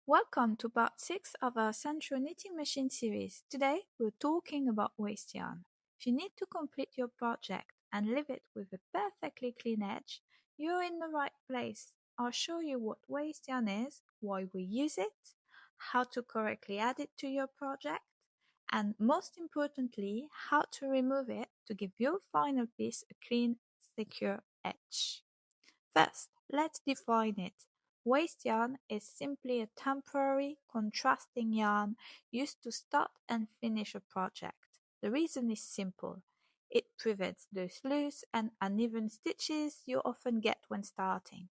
Welcome to part 6 of our Sentro knitting machine series. Today we're talking about waste yarn. If you need to complete your project and leave it with a perfectly clean edge, you're in the right place. I'll show you what waste yarn is, why we use it, how to correctly add it to your project, and most importantly, how to remove it to give your final piece a clean, secure edge. First, let's define it. Waste yarn is simply a temporary, contrasting yarn used to start and finish a project. The reason is simple. It prevents those loose and uneven stitches you often get when starting.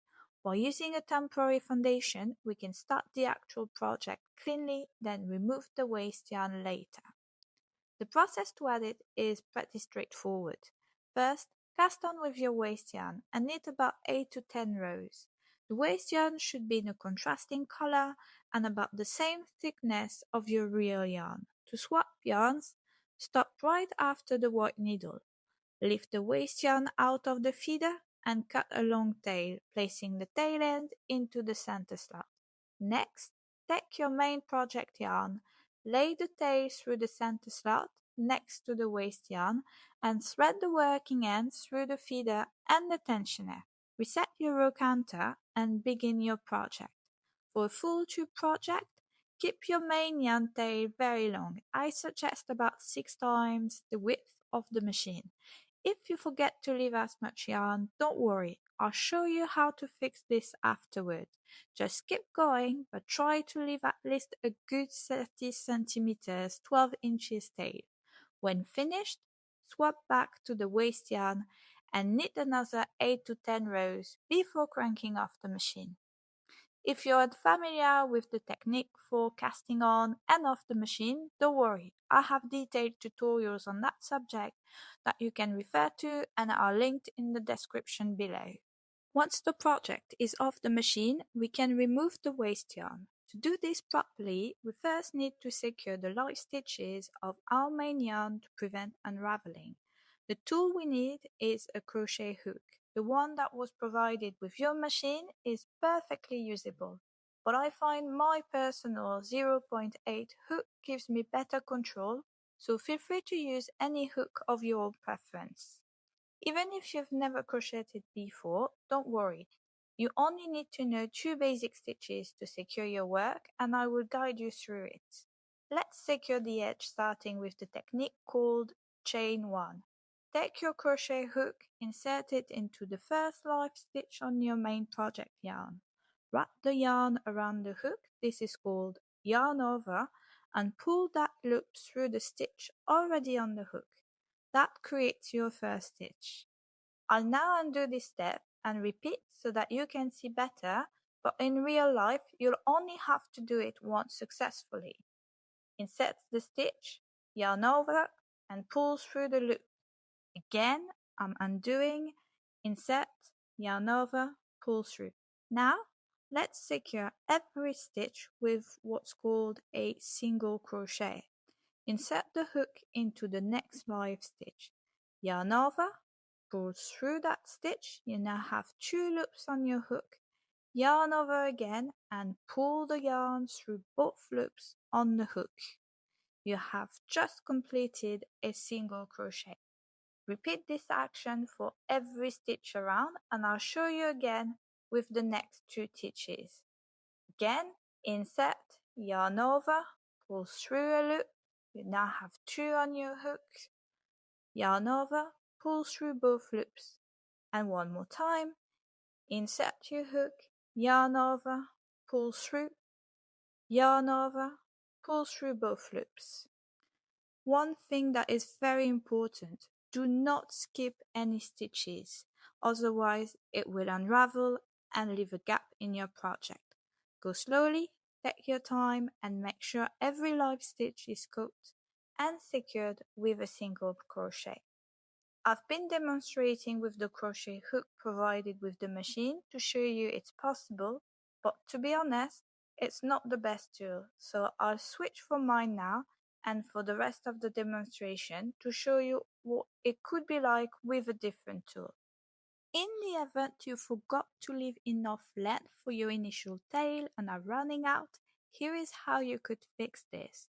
By using a temporary foundation, we can start the actual project cleanly, then remove the waste yarn later. The process to add it is pretty straightforward. First, cast on with your waste yarn and knit about 8 to 10 rows. The waste yarn should be in a contrasting color and about the same thickness of your real yarn. To swap yarns, stop right after the white needle. Lift the waste yarn out of the feeder and cut a long tail, placing the tail end into the center slot. Next, take your main project yarn, lay the tail through the center slot next to the waste yarn and thread the working end through the feeder and the tensioner. Reset your row counter and begin your project. For a full tube project, keep your main yarn tail very long. I suggest about 6 times the width of the machine. If you forget to leave as much yarn, don't worry, I'll show you how to fix this afterward. Just keep going, but try to leave at least a good 30 centimeters, 12 inches tail. When finished, swap back to the waste yarn and knit another 8 to 10 rows before cranking off the machine. If you're unfamiliar with the technique for casting on and off the machine, don't worry, I have detailed tutorials on that subject that you can refer to and are linked in the description below. Once the project is off the machine, we can remove the waste yarn. To do this properly, we first need to secure the light stitches of our main yarn to prevent unraveling. The tool we need is a crochet hook. The one that was provided with your machine is perfectly usable, but I find my personal 0.8 hook gives me better control, so feel free to use any hook of your preference. Even if you've never crocheted before, don't worry. You only need to know 2 basic stitches to secure your work, and I will guide you through it. Let's secure the edge starting with the technique called chain 1. Take your crochet hook, insert it into the first live stitch on your main project yarn. Wrap the yarn around the hook, this is called yarn over, and pull that loop through the stitch already on the hook. That creates your first stitch. I'll now undo this step and repeat so that you can see better, but in real life you'll only have to do it once successfully. Insert the stitch, yarn over, and pull through the loop. Again, I'm undoing, insert, yarn over, pull through. Now, let's secure every stitch with what's called a single crochet. Insert the hook into the next live stitch. Yarn over, pull through that stitch. You now have 2 loops on your hook. Yarn over again and pull the yarn through both loops on the hook. You have just completed a single crochet. Repeat this action for every stitch around and I'll show you again with the next 2 stitches. Again, insert, yarn over, pull through a loop. You now have 2 on your hook. Yarn over, pull through both loops. And one more time, insert your hook, yarn over, pull through, yarn over, pull through both loops. One thing that is very important, do not skip any stitches, otherwise it will unravel and leave a gap in your project. Go slowly, take your time and make sure every live stitch is cooked and secured with a single crochet. I've been demonstrating with the crochet hook provided with the machine to show you it's possible, but to be honest, it's not the best tool, so I'll switch from mine now and for the rest of the demonstration to show you what it could be like with a different tool. In the event you forgot to leave enough length for your initial tail and are running out, Here is how you could fix this.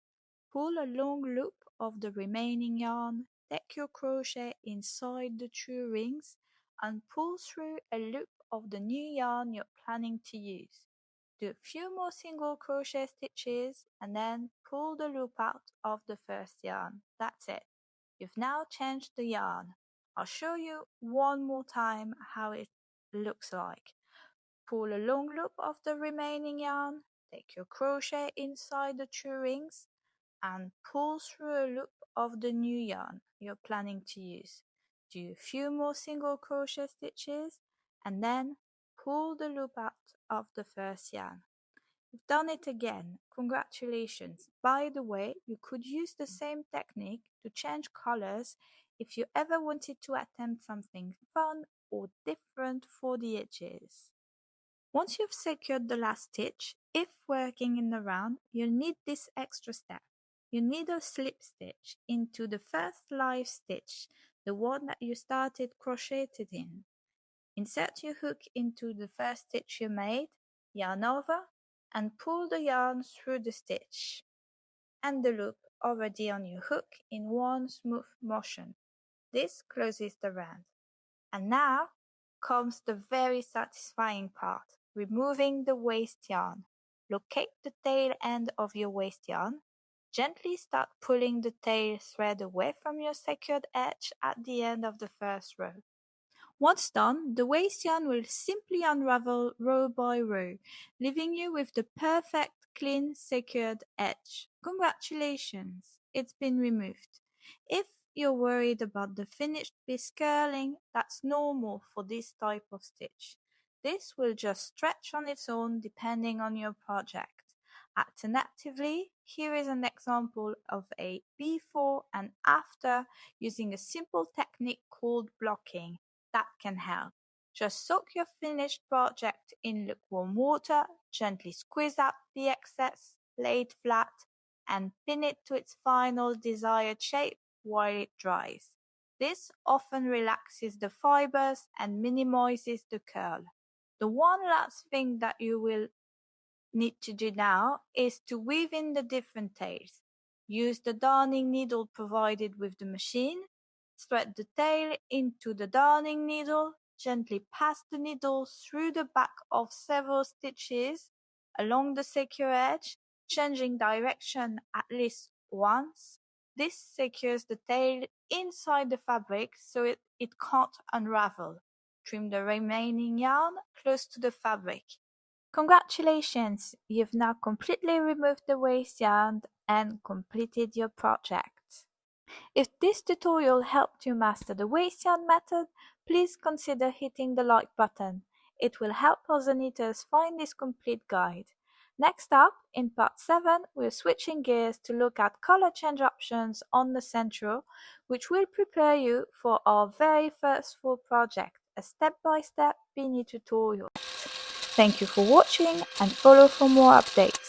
Pull a long loop of the remaining yarn, take your crochet inside the 2 rings and pull through a loop of the new yarn you're planning to use. Do a few more single crochet stitches and then pull the loop out of the first yarn. That's it. You've now changed the yarn. I'll show you one more time how it looks like. Pull a long loop of the remaining yarn, take your crochet inside the 2 rings and pull through a loop of the new yarn you're planning to use. Do a few more single crochet stitches and then pull the loop out of the first yarn. You've done it again. Congratulations. By the way, you could use the same technique to change colors if you ever wanted to attempt something fun or different for the edges. Once you've secured the last stitch, if working in the round, you'll need this extra step. You need a slip stitch into the first live stitch, the one that you started crocheted in. Insert your hook into the first stitch you made, yarn over, and pull the yarn through the stitch and the loop already on your hook in one smooth motion. This closes the round. And now comes the very satisfying part, removing the waste yarn. Locate the tail end of your waste yarn. Gently start pulling the tail thread away from your secured edge at the end of the first row. Once done, the waste yarn will simply unravel row by row, leaving you with the perfect, clean, secured edge. Congratulations, it's been removed. If you're worried about the finished piece curling, that's normal for this type of stitch. This will just stretch on its own depending on your project. Alternatively, here is an example of a before and after using a simple technique called blocking. That can help. Just soak your finished project in lukewarm water, gently squeeze out the excess, lay it flat, and pin it to its final desired shape while it dries. This often relaxes the fibers and minimizes the curl. The one last thing that you will need to do now is to weave in the different tails. Use the darning needle provided with the machine. Thread the tail into the darning needle. Gently pass the needle through the back of several stitches along the secure edge, changing direction at least once. This secures the tail inside the fabric so it can't unravel. Trim the remaining yarn close to the fabric. Congratulations! You've now completely removed the waste yarn and completed your project. If this tutorial helped you master the waste yarn method, please consider hitting the like button. It will help other knitters find this complete guide. Next up, in part 7, we're switching gears to look at color change options on the Sentro, which will prepare you for our very first full project, a step-by-step beanie tutorial. Thank you for watching and follow for more updates.